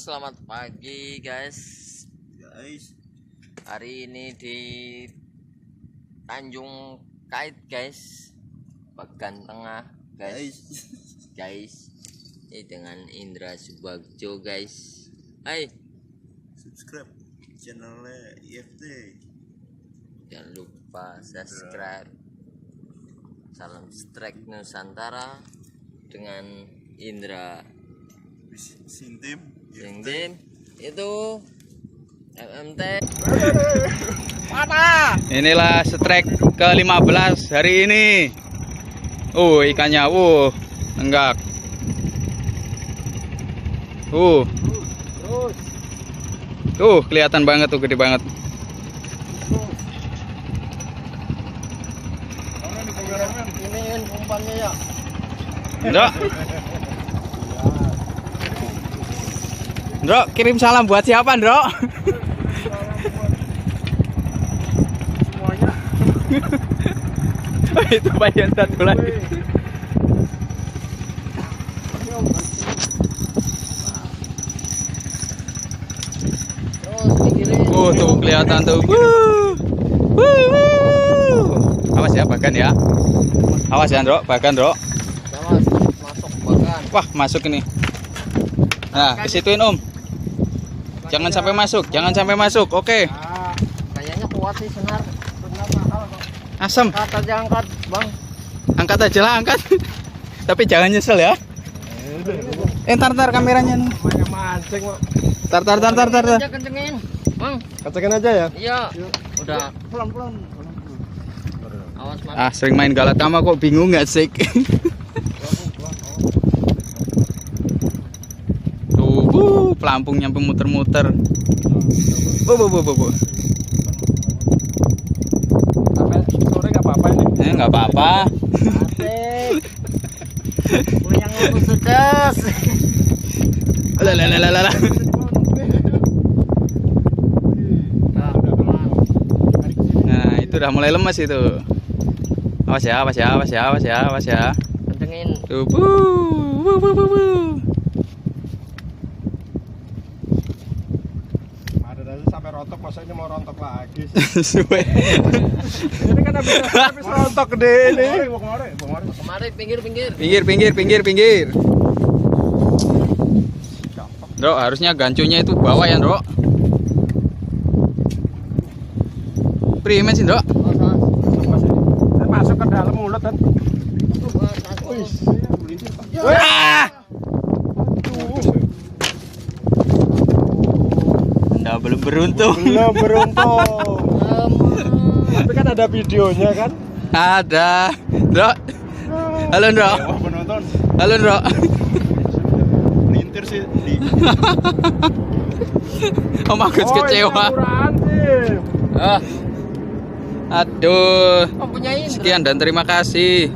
selamat pagi guys. Hari ini di Tanjung Kait guys, Bagan Tengah guys. Ini dengan Indra Subagjo guys. Hai, subscribe channelnya IFT. jangan lupa subscribe. Salam Strike Nusantara dengan Indra Sintim itu MMT. Inilah strike ke-15 hari ini. Ikannya nenggak. Kelihatan banget tuh, gede banget. Ini umpannya ya. Ndro, kirim salam buat siapa, Ndro? Semuanya. Itu bagian satu lagi. Tuh kelihatan tuh. Awas ya, Bagan ya. Awas ya, Ndro, Bagan, Ndro. Masuk Bagan. Wah, masuk ini. Nah, kesituin Om. Jangan sampai masuk. Oke. Nah, kayaknya kuat sih senar. Benar mahal kok. Asem. Angkat aja, angkat, Bang. Angkat aja lah, angkat. Tapi jangan nyesel ya. Tar kameranya nih. Mancing, Pak. Tar. Aja kencengin, Bang. Kencengin aja ya. Iya. Udah. Pelan-pelan. Awas, Bang. Sering main Galatama kok bingung nggak sih? Tuh, pelampung nyampe muter-muter. Bu. Sampai sore nggak apa-apa ini. Nggak apa-apa. Asik. Punya ngurus sudes. Lalalala. Nah, itu udah mulai lemes itu. Awas ya. Kencengin. Tuh, bu. Ada dari sampai rontok, masa ini mau rontok lagi. Suwe. Ini kan habis rontok gede ini. Kemari, pinggir. Pinggir. Ndro, harusnya gancunya itu bawah ya, Ndro. Primen sih, Ndro. Masuk ke dalam mulut kan. Anda belum beruntung. Tapi kan ada videonya kan. Ada, Ndro. Halo, Ndro. Penonton. Halo, Ndro. Melintir sih di. Om Agus kecewa. Ah, Aduh. mempunyai Sekian dan terima kasih.